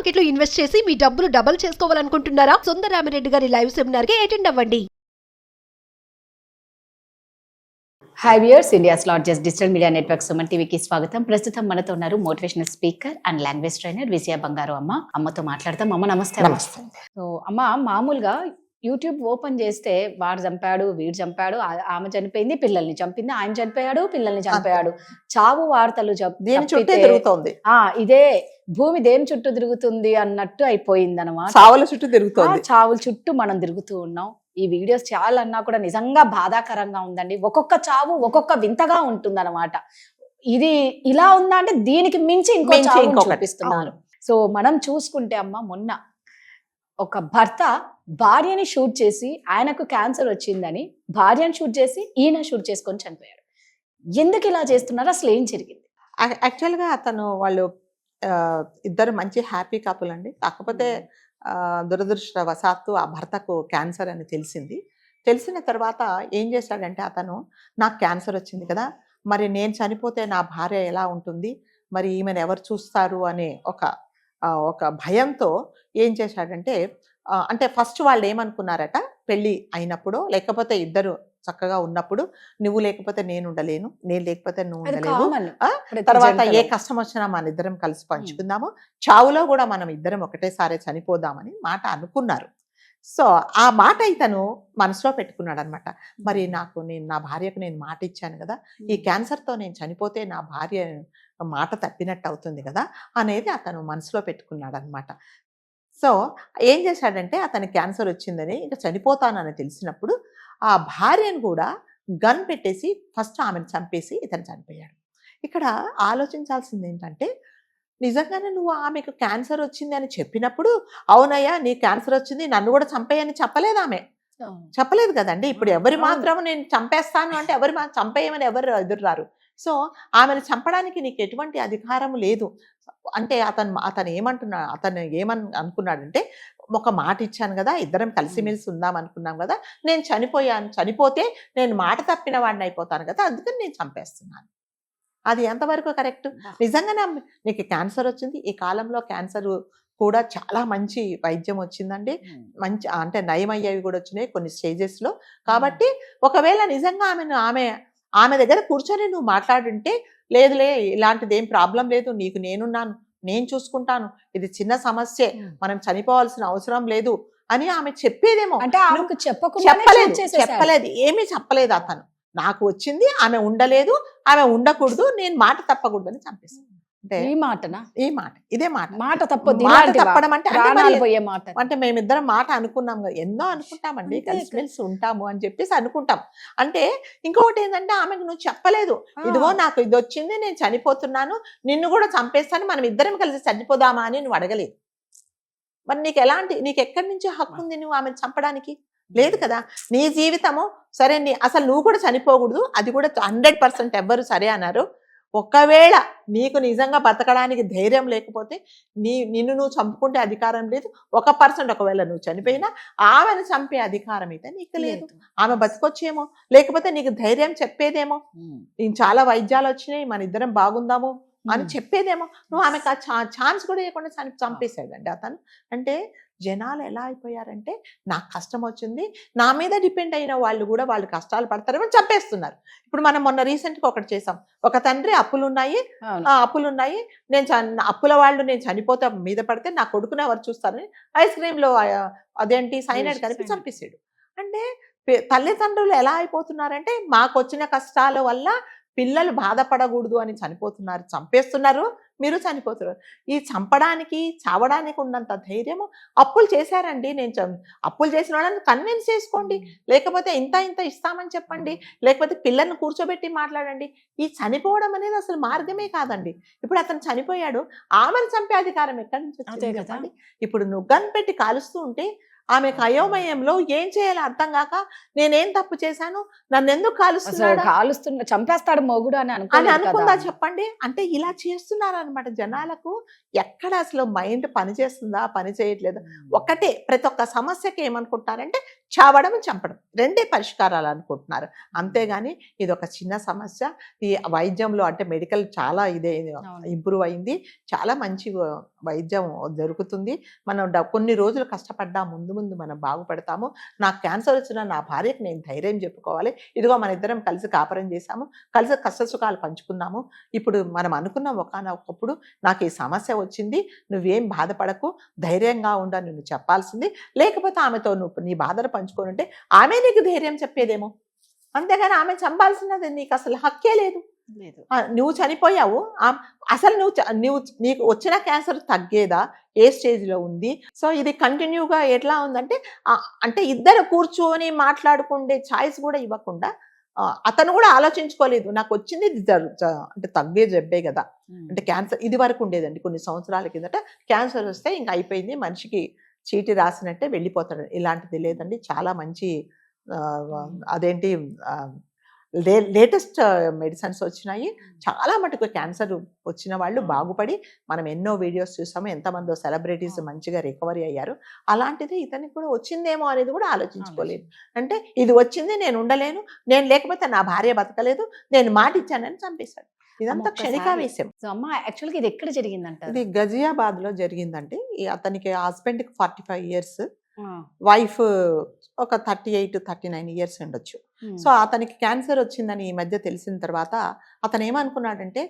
Market లో invest చేసి మీ డబ్బులు డబుల్ చేసుకోవాలనుకుంటున్నారా? సుందరరామిరెడ్డి గారి లైవ్ సెమినార్ కి అటెండ్ అవ్వండి. Hi viewers, India's largest digital media network Suman టీవీకి స్వాగతం. ప్రస్తుతం మనతో ఉన్నారు motivational speaker and language trainer Vijaya Bangaru Amma. అమ్మతో మాట్లాడతాం. అమ్మ నమస్తే. నమస్తే. సో అమ్మ, మామూలుగా యూట్యూబ్ ఓపెన్ చేస్తే వాడు చంపాడు, వీడు చంపాడు, ఆమె చనిపోయింది, పిల్లల్ని చంపింది, ఆయన చనిపోయాడు, పిల్లల్ని చంపాడు, చావు వార్తలు దీని చుట్టే తిరుగుతోంది. ఇదే భూమి దేని చుట్టూ తిరుగుతుంది అన్నట్టు అయిపోయింది అనమాట. చావుల చుట్టూ తిరుగుతోంది. చావుల చుట్టూ మనం తిరుగుతూ ఉన్నాం. ఈ వీడియోస్ చేయాలన్నా కూడా నిజంగా బాధాకరంగా ఉందండి. ఒక్కొక్క చావు ఒక్కొక్క వింతగా ఉంటుందన్నమాట. ఇది ఇలా ఉందా అంటే దీనికి మించి ఇంకొకటి చూపిస్తున్నారు. సో మనం చూసుకుంటే అమ్మ, మొన్న ఒక భర్త భార్యని షూట్ చేసి ఆయనకు క్యాన్సర్ వచ్చిందని భార్యను షూట్ చేసి ఈయన షూట్ చేసుకొని చనిపోయాడు. ఎందుకు ఇలా చేస్తున్నారు? అసలు ఏం జరిగింది? యాక్చువల్గా వాళ్ళు ఇద్దరు మంచి హ్యాపీ కపుల్ అండి. కాకపోతే దురదృష్టవశాత్తు ఆ భర్తకు క్యాన్సర్ అని తెలిసింది. తెలిసిన తర్వాత ఏం చేశాడంటే, అతను నాకు క్యాన్సర్ వచ్చింది కదా, మరి నేను చనిపోతే నా భార్య ఎలా ఉంటుంది, మరి ఈమెను ఎవరు చూస్తారు అనే ఒక భయంతో ఏం చేశాడంటే, అంటే ఫస్ట్ వాళ్ళు ఏమనుకున్నారట, పెళ్ళి అయినప్పుడు లేకపోతే ఇద్దరు చక్కగా ఉన్నప్పుడు, నువ్వు లేకపోతే నేను ఉండలేను, నేను లేకపోతే నువ్వు ఉండలేవు, తర్వాత ఏ కష్టం వచ్చినా మన ఇద్దరం కలిసి పంచుకుందాము, చావులో కూడా మనం ఇద్దరం ఒకటేసారి చనిపోదామని మాట అనుకున్నారు. సో ఆ మాట ఇతను మనసులో పెట్టుకున్నాడు అనమాట. మరి నా భార్యకు నేను మాట ఇచ్చాను కదా, ఈ క్యాన్సర్తో నేను చనిపోతే నా భార్య మాట తప్పినట్టు అవుతుంది కదా అనేది అతను మనసులో పెట్టుకున్నాడు అనమాట. సో ఏం చేశాడంటే, అతని క్యాన్సర్ వచ్చిందని ఇంకా చనిపోతానని తెలిసినప్పుడు ఆ భార్యను కూడా గన్ పెట్టేసి ఫస్ట్ ఆమెను చంపేసి ఇతను చనిపోయాడు. ఇక్కడ ఆలోచించాల్సింది ఏంటంటే, నిజంగానే నువ్వు ఆమెకు క్యాన్సర్ వచ్చింది అని చెప్పినప్పుడు, అవునయ్యా నీ క్యాన్సర్ వచ్చింది, నన్ను కూడా చంపేయని చెప్పలేదు ఆమె. చెప్పలేదు కదండి. ఇప్పుడు ఎవరి మాత్రం నేను చంపేస్తాను అంటే చంపేయమని ఎవరు ఎదురురారు. సో ఆమెను చంపడానికి నీకు ఎటువంటి అధికారం లేదు అంటే అతను ఏమని అనుకున్నాడంటే, ఒక మాట ఇచ్చాను కదా, ఇద్దరం కలిసిమెలిసి ఉందాం అనుకున్నాం కదా, నేను చనిపోతే నేను మాట తప్పిన వాడిని అయిపోతాను కదా, అందుకని నేను చంపేస్తున్నాను. అది ఎంతవరకు కరెక్ట్? నిజంగానే నీకు క్యాన్సర్ వచ్చింది, ఈ కాలంలో క్యాన్సర్ కూడా చాలా మంచి వైద్యం వచ్చిందండి, మంచి అంటే నయమయ్యేవి కూడా వచ్చినాయి కొన్ని స్టేజెస్లో. కాబట్టి ఒకవేళ నిజంగా ఆమె దగ్గర కూర్చొని నువ్వు మాట్లాడుంటే, లేదులే ఇలాంటిది ఏం ప్రాబ్లం లేదు, నీకు నేనున్నాను, నేను చూసుకుంటాను, ఇది చిన్న సమస్యే, మనం చనిపోవాల్సిన అవసరం లేదు అని ఆమె చెప్పేదేమో. అంటే చెప్పలేదు, ఏమీ చెప్పలేదు. అతను నాకు వచ్చింది, ఆమె ఉండలేదు, ఆమె ఉండకూడదు, నేను మాట తప్పకూడదు అని చంపేస్తాను. అంటే ఇదే మాట తప్పడం అంటే మేమిద్దరం మాట అనుకున్నాం కదా, ఎన్నో అనుకుంటామండి, కలిసిమెలిసి ఉంటాము అని చెప్పేసి అనుకుంటాం. అంటే ఇంకొకటి ఏంటంటే, ఆమెకు నువ్వు చెప్పలేదు, ఇదిగో నాకు ఇది వచ్చింది, నేను చనిపోతున్నాను, నిన్ను కూడా చంపేస్తాను, మనం ఇద్దరం కలిసి చనిపోదామా అని నువ్వు అడగలేదు. మరి నీకు ఎక్కడి నుంచి హక్కు ఉంది నువ్వు ఆమెను చంపడానికి? లేదు కదా. నీ జీవితము సరే, అసలు నువ్వు కూడా చనిపోకూడదు, అది కూడా 100% ఎవ్వరు సరే అన్నారు. ఒకవేళ నీకు నిజంగా బతకడానికి ధైర్యం లేకపోతే, నిన్ను నువ్వు చంపుకుంటే అధికారం లేదు. 1% ఒకవేళ నువ్వు చనిపోయినా ఆమెను చంపే అధికారం అయితే నీకు లేదు. ఆమె బతికొచ్చేమో, లేకపోతే నీకు ధైర్యం చెప్పేదేమో, చాలా వైద్యాలు వచ్చినాయి, మన ఇద్దరం బాగుందాము అని చెప్పేదేమో. నువ్వు ఆమెకు ఆ ఛాన్స్ కూడా ఇవ్వకుండా చంపేశాడండి అతను. అంటే జనాలు ఎలా అయిపోయారంటే, నాకు కష్టం వచ్చింది, నా మీద డిపెండ్ అయిన వాళ్ళు కూడా వాళ్ళు కష్టాలు పడతారని చంపేస్తున్నారు. ఇప్పుడు మనం మొన్న రీసెంట్గా ఒకటి చేసాం, ఒక తండ్రి అప్పులున్నాయి, అప్పుల వాళ్ళు నేను చనిపోతే మీద పడితే నా కొడుకుని ఎవరు చూస్తారని ఐస్ క్రీమ్లో అదేంటి సైనైడ్ కలిపి చంపేసాడు. అంటే తల్లిదండ్రులు ఎలా అయిపోతున్నారంటే, మాకు వచ్చిన కష్టాల వల్ల పిల్లలు బాధపడకూడదు అని చంపేస్తున్నారు, మీరు చనిపోతున్నారు. ఈ చంపడానికి చావడానికి ఉన్నంత ధైర్యము అప్పులు చేశారండి. అప్పులు చేసిన వాళ్ళని కన్విన్స్ చేసుకోండి, లేకపోతే ఇంత ఇస్తామని చెప్పండి, లేకపోతే పిల్లల్ని కూర్చోబెట్టి మాట్లాడండి. ఈ చనిపోవడం అనేది అసలు మార్గమే కాదండి. ఇప్పుడు అతను చనిపోయాడు, ఆమెను చంపే అధికారం ఎక్కడి నుంచి వచ్చింది చెప్పండి? ఇప్పుడు నువ్వు గన్ పెట్టి కాలుస్తూ ఉంటే ఆమెకు అయోమయంలో ఏం చేయాలో అర్థం కాక, నేనేం తప్పు చేశాను, నన్ను ఎందుకు కాలుస్తున్నా, చంపేస్తాడు మొగుడు అని అనుకుందా చెప్పండి? అంటే ఇలా చేస్తున్నారు అనమాట. జనాలకు ఎక్కడ అసలు మైండ్ పని చేస్తుందా, పని చేయట్లేదు. ఒకటే ప్రతి ఒక్క సమస్యకి ఏమనుకుంటారంటే చావడం చంపడం రెండే పరిష్కారాలు అనుకుంటున్నారు. అంతేగాని ఇది ఒక చిన్న సమస్య. ఈ వైద్యంలో అంటే మెడికల్ చాలా ఇదే ఇంప్రూవ్ అయింది, చాలా మంచి వైద్యం జరుగుతుంది. మనం కొన్ని రోజులు కష్టపడ్డా ముందు ముందు మనం బాగుపడతాము. నాకు క్యాన్సర్ వచ్చిన నా భార్యకి నేను ధైర్యం చెప్పుకోవాలి. ఇదిగో మన ఇద్దరం కలిసి కాపురం చేశాము, కలిసి కష్ట సుఖాలు పంచుకున్నాము. ఇప్పుడు మనం అనుకున్నాం ఒకనొకప్పుడు నాకు ఈ సమస్య వచ్చింది, నువ్వేం బాధపడకు, ధైర్యంగా ఉండ నువ్వు చెప్పాల్సింది. లేకపోతే ఆమెతో నువ్వు నీ బాధను పంచుకొని ఉంటే ఆమె నీకు ధైర్యం చెప్పేదేమో. అంతేగాని ఆమె చంపాల్సినది నీకు అసలు హక్కే లేదు. నువ్వు చనిపోయావు, అసలు నీకు వచ్చిన క్యాన్సర్ తగ్గేదా, ఏ స్టేజ్లో ఉంది? సో ఇది కంటిన్యూగా ఎట్లా ఉందంటే అంటే ఇద్దరు కూర్చొని మాట్లాడుకుండే ఛాయిస్ కూడా ఇవ్వకుండా అతను కూడా ఆలోచించుకోలేదు. నాకు వచ్చింది అంటే తగ్గే జబ్బే కదా. అంటే క్యాన్సర్ ఇది వరకు ఉండేదండి, కొన్ని సంవత్సరాల కిందట క్యాన్సర్ వస్తే ఇంకా అయిపోయింది, మనిషికి చీటి రాసినట్టే వెళ్ళిపోతాడు. ఇలాంటిది లేదండి, చాలా మంచి అదేంటి లేటెస్ట్ మెడిసిన్స్ వచ్చినాయి. చాలా మటుకు క్యాన్సర్ వచ్చిన వాళ్ళు బాగుపడి మనం ఎన్నో వీడియోస్ చూసాము, ఎంతమందో సెలబ్రిటీస్ మంచిగా రికవరీ అయ్యారు. అలాంటిది ఇతనికి కూడా వచ్చిందేమో అనేది కూడా ఆలోచించుకోలేదు. అంటే ఇది వచ్చింది, నేను ఉండలేను, నేను లేకపోతే నా భార్య బతకలేదు, నేను మాట ఇచ్చానని చంపేశాడు. ఇదంతా క్షణికావేశం. అమ్మ యాక్చువల్గా ఇది ఎక్కడ జరిగిందంట? ఇది గజియాబాద్ లో జరిగిందండి. అతనికి హస్బెండ్కి 45 years, వైఫ్ ఒక 38, 39 years ఉండొచ్చు. సో అతనికి క్యాన్సర్ వచ్చిందని ఈ మధ్య తెలిసిన తర్వాత అతను ఏమనుకున్నాడంటే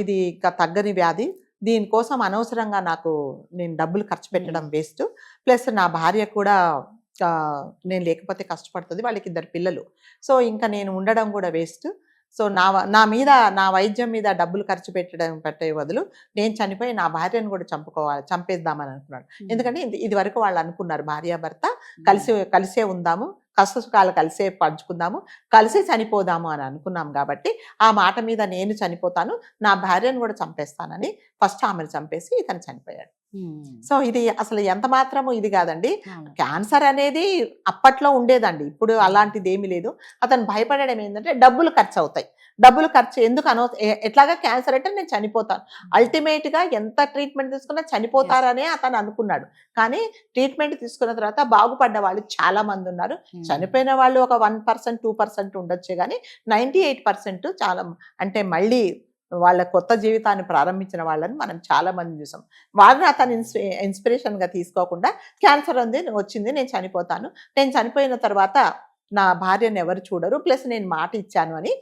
ఇది తగ్గని వ్యాధి, దీనికోసం అనవసరంగా నేను డబ్బులు ఖర్చు పెట్టడం వేస్ట్, ప్లస్ నా భార్య కూడా నేను లేకపోతే కష్టపడుతుంది, వాళ్ళకి 2 పిల్లలు, సో ఇంకా నేను ఉండడం కూడా వేస్ట్. సో నా వైద్యం మీద డబ్బులు ఖర్చు పెట్టే బదులు నేను చనిపోయి నా భార్యను కూడా చంపేద్దామని అనుకున్నాడు. ఎందుకంటే ఇది వరకు వాళ్ళు అనుకున్నారు భార్యాభర్త కలిసే ఉందాము, కష్ట సుఖాలు కలిసే పంచుకుందాము, కలిసే చనిపోదాము అని అనుకున్నాం. కాబట్టి ఆ మాట మీద నేను చనిపోతాను, నా భార్యను కూడా చంపేస్తానని ఫస్ట్ ఆమెను చంపేసి ఇతను చనిపోయాడు. సో ఇది అసలు ఎంత మాత్రము ఇది కాదండి. క్యాన్సర్ అనేది అప్పట్లో ఉండేదండి, ఇప్పుడు అలాంటిది ఏమీ లేదు. అతను భయపడడం ఏంటంటే డబ్బులు ఖర్చు అవుతాయి, డబ్బులు ఖర్చు ఎందుకు ఎట్లాగా క్యాన్సర్ అంటే నేను చనిపోతాను, అల్టిమేట్ గా ఎంత ట్రీట్మెంట్ తీసుకున్నా చనిపోతారనే అతను అనుకున్నాడు. కానీ ట్రీట్మెంట్ తీసుకున్న తర్వాత బాగుపడ్డ వాళ్ళు చాలా మంది ఉన్నారు. చనిపోయిన వాళ్ళు ఒక 1%, 2% ఉండొచ్చే, కానీ 98% చాలా అంటే మళ్ళీ వాళ్ళ కొత్త జీవితాన్ని ప్రారంభించిన వాళ్ళని మనం చాలా మంది చూసాం. వాళ్ళని అతను ఇన్స్పిరేషన్గా తీసుకోకుండా క్యాన్సర్ వచ్చింది, నేను చనిపోతాను, నేను చనిపోయిన తర్వాత నా భార్యను ఎవరు చూడరు, ప్లస్ నేను మాట ఇచ్చాను అని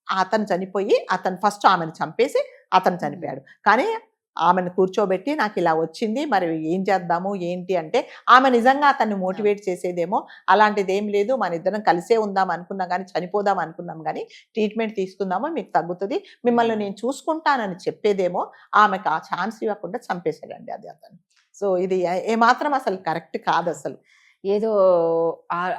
అతను చనిపోయి అతను ఫస్ట్ ఆమెను చంపేసి అతను చనిపోయాడు. కానీ ఆమెను కూర్చోబెట్టి నాకు ఇలా వచ్చింది, మరి ఏం చేద్దాము ఏంటి అంటే ఆమె నిజంగా అతన్ని మోటివేట్ చేసేదేమో. అలాంటిది ఏం లేదు, మన ఇద్దరం కలిసే ఉందాం అనుకున్నాం, కానీ చనిపోదాం అనుకున్నాం, కానీ ట్రీట్మెంట్ తీసుకుందామో మీకు తగ్గుతుంది, మిమ్మల్ని నేను చూసుకుంటానని చెప్పేదేమో. ఆమెకు ఆ ఛాన్స్ ఇవ్వకుండా చంపేశాడండి అది అతను. సో ఇది ఏమాత్రం అసలు కరెక్ట్ కాదు. అసలు ఏదో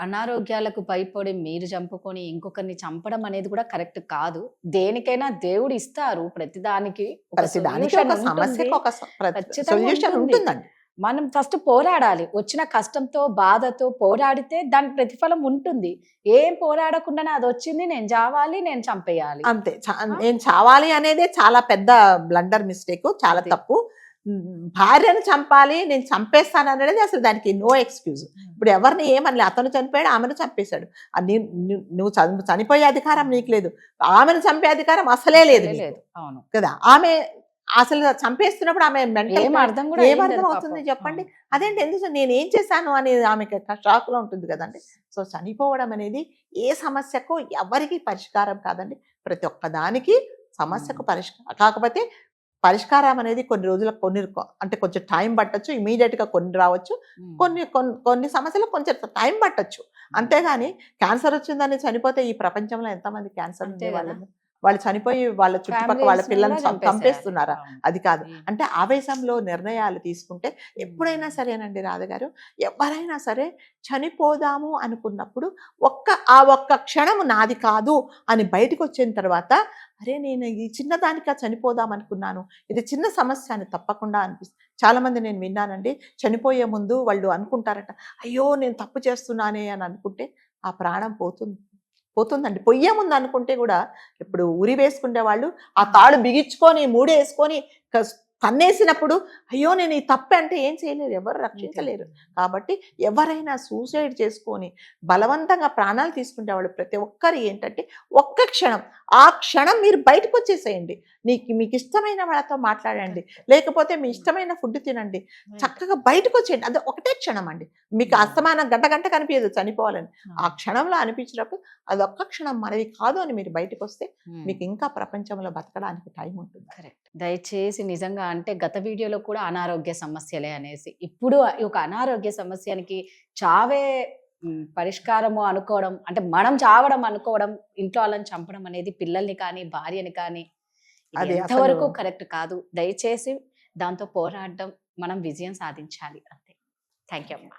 అనారోగ్యాలకు భయపడి మీరు చంపుకొని ఇంకొకరిని చంపడం అనేది కూడా కరెక్ట్ కాదు. దేనికైనా దేవుడు ఇస్తారు, ప్రతిదానికి ఉంటుందండి. మనం ఫస్ట్ పోరాడాలి, వచ్చిన కష్టంతో బాధతో పోరాడితే దాని ప్రతిఫలం ఉంటుంది. ఏం పోరాడకుండానే అది వచ్చింది, నేను చావాలి, నేను చంపేయాలి అంతే. నేను చావాలి అనేదే చాలా పెద్ద బ్లండర్ మిస్టేక్, చాలా తప్పు. భార్యను చంపాలి, నేను చంపేస్తాను అనేది అసలు దానికి నో ఎక్స్క్యూజ్. ఇప్పుడు ఎవరిని ఏమనలే, అతను చనిపోయాడు, ఆమెను చంపేశాడు. నువ్వు చనిపోయే అధికారం నీకు లేదు, ఆమెను చంపే అధికారం అసలే లేదు కదా. ఆమె అసలు చంపేస్తున్నప్పుడు ఆమె ఏమర్థం అవుతుంది చెప్పండి? అదేంటి, ఎందుకు నేనేం చేశాను అనేది ఆమెకి షాక్ లో ఉంటుంది కదండి. సో చనిపోవడం అనేది ఏ సమస్యకు ఎవరికి పరిష్కారం కాదండి. ప్రతి ఒక్క దానికి సమస్యకు పరిష్కారం. కాకపోతే పరిష్కారం అనేది కొన్ని రోజులకు అంటే కొంచెం టైం పట్టచ్చు, ఇమీడియట్ గా కొన్ని రావచ్చు, కొన్ని సమస్యలకు కొంచెం టైం పట్టచ్చు. అంతేగాని క్యాన్సర్ వచ్చిందని చనిపోతే ఈ ప్రపంచంలో ఎంతమంది క్యాన్సర్ ఉండే వాళ్ళు చనిపోయి వాళ్ళ చుట్టుపక్కల వాళ్ళ పిల్లల్ని చంపేస్తున్నారా? అది కాదు. అంటే ఆవేశంలో నిర్ణయాలు తీసుకుంటే ఎప్పుడైనా సరేనండి రాధగారు, ఎవరైనా సరే చనిపోదాము అనుకున్నప్పుడు ఆ ఒక్క క్షణము నాది కాదు అని బయటకు వచ్చిన తర్వాత, అరే నేను ఈ చిన్నదానికా చనిపోదాం అనుకున్నాను, ఇది చిన్న సమస్య అని తప్పకుండా అనిపిస్తుంది. చాలా మంది నేను విన్నానండి, చనిపోయే ముందు వాళ్ళు అనుకుంటారట, అయ్యో నేను తప్పు చేస్తున్నానే అని అనుకుంటే ఆ ప్రాణం పోతుందండి. పొయ్యే ముందు అనుకుంటే కూడా, ఇప్పుడు ఉరి వేసుకునే వాళ్ళు ఆ తాడు బిగించుకొని మూడేసుకొని తన్నేసినప్పుడు అయ్యో నేను ఈ తప్పు అంటే ఏం చేయలేరు, ఎవరు రక్షించలేరు. కాబట్టి ఎవరైనా సూసైడ్ చేసుకొని బలవంతంగా ప్రాణాలు తీసుకుంటే వాళ్ళు ప్రతి ఒక్కరు ఏంటంటే ఒక్క క్షణం, ఆ క్షణం మీరు బయటకు వచ్చేసేయండి. మీకు ఇష్టమైన వాళ్ళతో మాట్లాడండి, లేకపోతే మీ ఇష్టమైన ఫుడ్ తినండి, చక్కగా బయటకు వచ్చేయండి. అది ఒకటే క్షణం అండి. మీకు అస్తమానం గంట కనిపించదు చనిపోవాలని. ఆ క్షణంలో అనిపించినప్పుడు అది ఒక్క క్షణం మనది కాదు అని మీరు బయటకు వస్తే మీకు ఇంకా ప్రపంచంలో బతకడానికి టైం ఉంటుంది. కరెక్ట్. దయచేసి నిజంగా అంటే గత వీడియోలో కూడా అనారోగ్య సమస్యలే అనేసి, ఇప్పుడు ఒక అనారోగ్య సమస్యనికి చావే పరిష్కారము అనుకోవడం, అంటే మనం చావడం అనుకోవడం, ఇంట్లో వాళ్ళని చంపడం అనేది పిల్లల్ని కానీ భార్యని కానీ అది ఎంతవరకు అసలు కరెక్ట్ కాదు. దయచేసి దాంతో పోరాడడం, మనం విజయం సాధించాలి అంతే. థ్యాంక్ యూ అమ్మా.